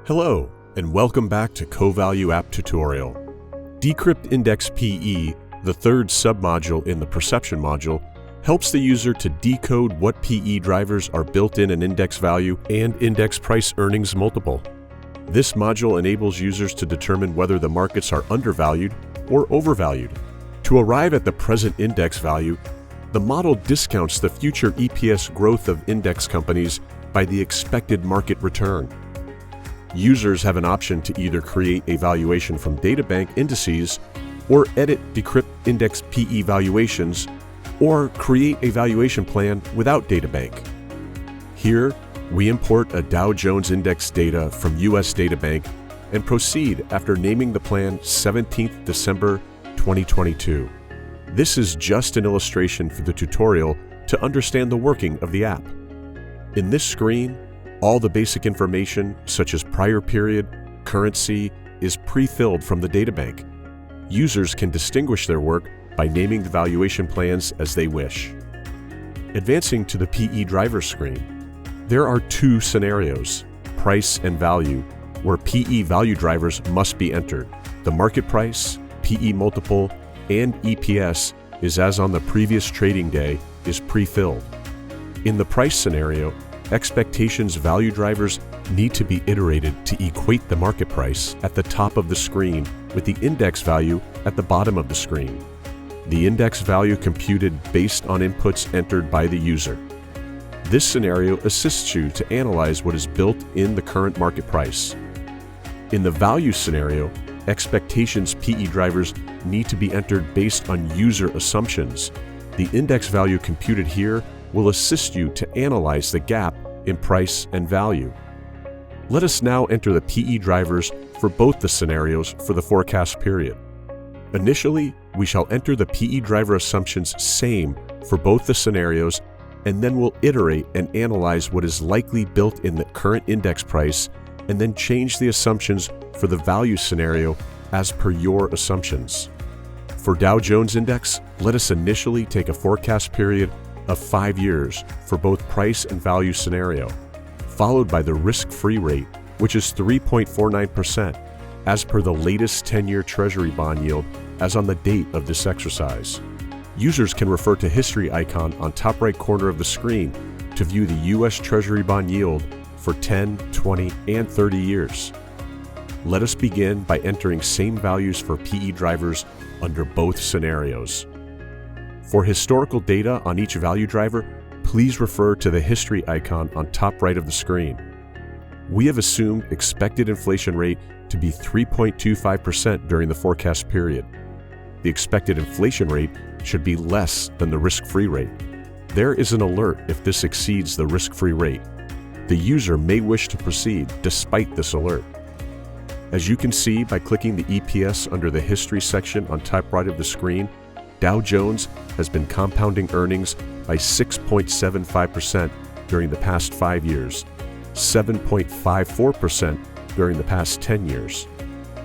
Hello, and welcome back to CoValue App Tutorial. Decrypt Index PE, the third submodule in the Perception module, helps the user to decode what PE drivers are built in an index value and index price earnings multiple. This module enables users to determine whether the markets are undervalued or overvalued. To arrive at the present index value, the model discounts the future EPS growth of index companies by the expected market return. Users have an option to either create a valuation from databank indices or edit Decrypt Index PE valuations, or create a valuation plan without databank. Here, we import a Dow Jones Index data from US Databank and proceed after naming the plan 17th December 2022. This is just an illustration for the tutorial to understand the working of the app. In this screen, all the basic information, such as prior period, currency, is pre-filled from the databank. Users can distinguish their work by naming the valuation plans as they wish. Advancing to the PE driver screen, there are two scenarios, price and value, where PE value drivers must be entered. The market price, PE multiple, and EPS is as on the previous trading day is pre-filled. In the price scenario, expectations value drivers need to be iterated to equate the market price at the top of the screen with the index value at the bottom of the screen. The index value computed based on inputs entered by the user. This scenario assists you to analyze what is built in the current market price. In the value scenario, expectations PE drivers need to be entered based on user assumptions. The index value computed here will assist you to analyze the gap in price and value. Let us now enter the PE drivers for both the scenarios for the forecast period. Initially, we shall enter the PE driver assumptions same for both the scenarios, and then we'll iterate and analyze what is likely built in the current index price, and then change the assumptions for the value scenario as per your assumptions. For Dow Jones Index, let us initially take a forecast period of 5 years for both price and value scenario, followed by the risk-free rate, which is 3.49%, as per the latest 10-year Treasury bond yield as on the date of this exercise. Users can refer to history icon on top right corner of the screen to view the U.S. Treasury bond yield for 10, 20, and 30 years. Let us begin by entering same values for PE drivers under both scenarios. For historical data on each value driver, please refer to the history icon on top right of the screen. We have assumed expected inflation rate to be 3.25% during the forecast period. The expected inflation rate should be less than the risk-free rate. There is an alert if this exceeds the risk-free rate. The user may wish to proceed despite this alert. As you can see by clicking the EPS under the history section on top right of the screen, Dow Jones has been compounding earnings by 6.75% during the past 5 years, 7.54% during the past 10 years.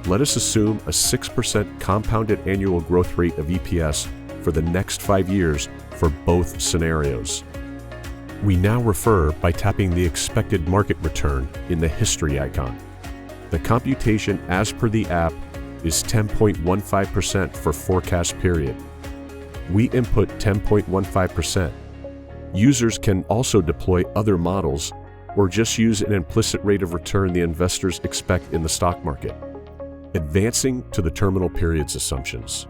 Let us assume a 6% compounded annual growth rate of EPS for the next 5 years for both scenarios. We now refer by tapping the expected market return in the history icon. The computation as per the app is 10.15% for forecast period. We input 10.15%. Users can also deploy other models or just use an implicit rate of return the investors expect in the stock market. Advancing to the terminal periods assumptions.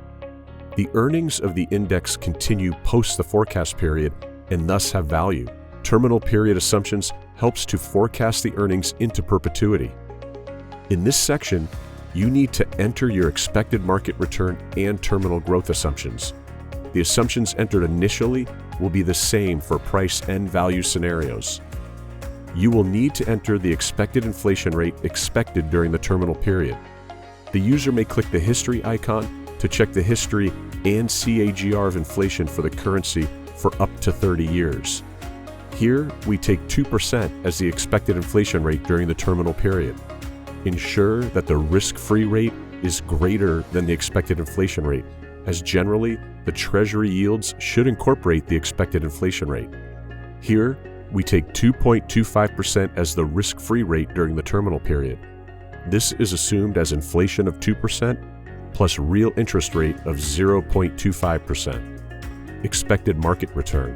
The earnings of the index continue post the forecast period and thus have value. Terminal period assumptions helps to forecast the earnings into perpetuity. In this section, you need to enter your expected market return and terminal growth assumptions. The assumptions entered initially will be the same for price and value scenarios. You will need to enter the expected inflation rate expected during the terminal period. The user may click the history icon to check the history and CAGR of inflation for the currency for up to 30 years. Here, we take 2% as the expected inflation rate during the terminal period. Ensure that the risk-free rate is greater than the expected inflation rate, as generally, the Treasury yields should incorporate the expected inflation rate. Here, we take 2.25% as the risk-free rate during the terminal period, This is assumed as inflation of 2% plus real interest rate of 0.25%. Expected market return.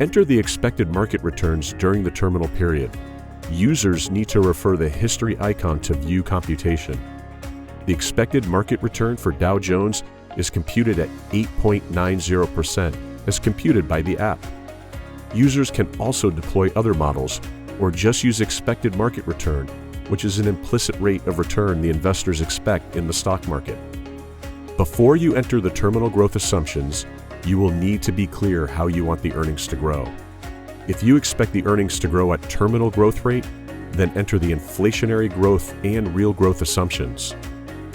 Enter the expected market returns during the terminal period. Users need to refer the history icon to view computation. The expected market return for Dow Jones is computed at 8.90% as computed by the app. Users can also deploy other models or just use expected market return, which is an implicit rate of return the investors expect in the stock market. Before you enter the terminal growth assumptions, you will need to be clear how you want the earnings to grow. If you expect the earnings to grow at terminal growth rate, then enter the inflationary growth and real growth assumptions.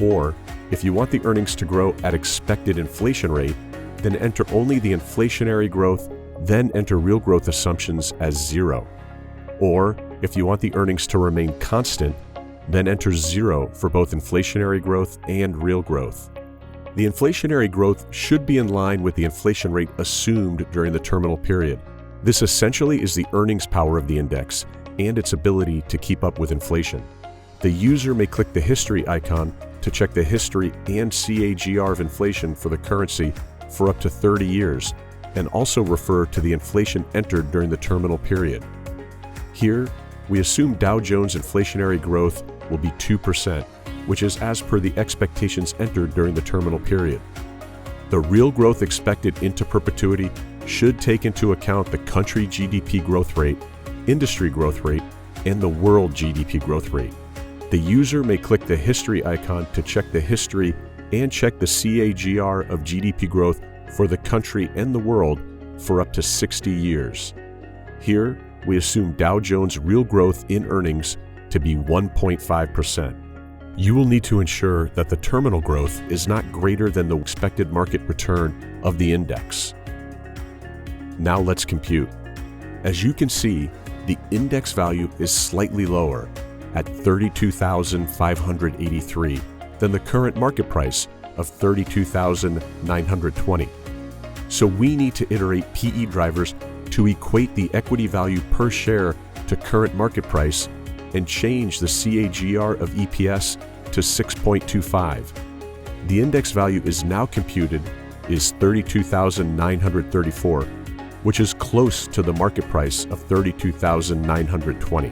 Or, if you want the earnings to grow at expected inflation rate, then enter only the inflationary growth, then enter real growth assumptions as 0. Or, if you want the earnings to remain constant, then enter 0 for both inflationary growth and real growth. The inflationary growth should be in line with the inflation rate assumed during the terminal period. This essentially is the earnings power of the index and its ability to keep up with inflation. The user may click the history icon to check the history and CAGR of inflation for the currency for up to 30 years, and also refer to the inflation entered during the terminal period. Here, we assume Dow Jones inflationary growth will be 2%, which is as per the expectations entered during the terminal period. The real growth expected into perpetuity should take into account the country GDP growth rate, industry growth rate, and the world GDP growth rate. The user may click the history icon to check the history and check the CAGR of GDP growth for the country and the world for up to 60 years. Here, we assume Dow Jones real growth in earnings to be 1.5%. You will need to ensure that the terminal growth is not greater than the expected market return of the index. Now let's compute. As you can see, the index value is slightly lower at 32,583 than the current market price of 32,920. So we need to iterate PE drivers to equate the equity value per share to current market price and change the CAGR of EPS to 6.25. The index value is now computed is 32,934, which is close to the market price of 32,920.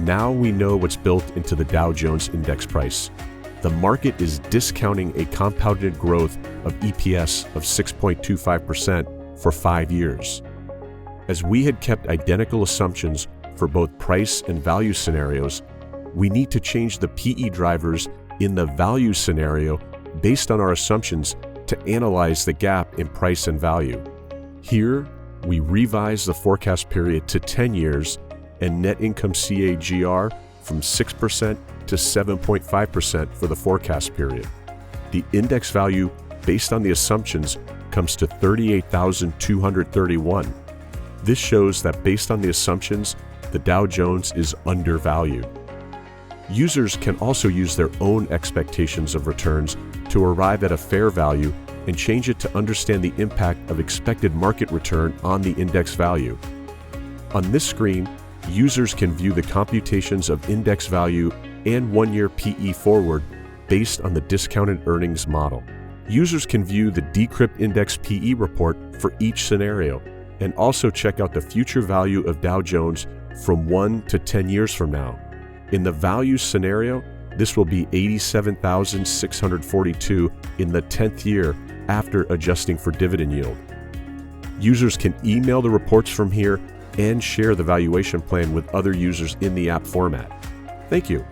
Now we know what's built into the Dow Jones index price. The market is discounting a compounded growth of EPS of 6.25% for 5 years. As we had kept identical assumptions for both price and value scenarios, we need to change the PE drivers in the value scenario based on our assumptions to analyze the gap in price and value. Here, we revise the forecast period to 10 years and net income CAGR from 6% to 7.5% for the forecast period. The index value based on the assumptions comes to 38,231. This shows that based on the assumptions, the Dow Jones is undervalued. Users can also use their own expectations of returns to arrive at a fair value and change it to understand the impact of expected market return on the index value. On this screen, users can view the computations of index value and 1-year PE forward based on the discounted earnings model. Users can view the Decrypt Index PE report for each scenario and also check out the future value of Dow Jones from 1 to 10 years from now. In the value scenario, this will be 87,642 in the 10th year after adjusting for dividend yield. Users can email the reports from here and share the valuation plan with other users in the app format. Thank you.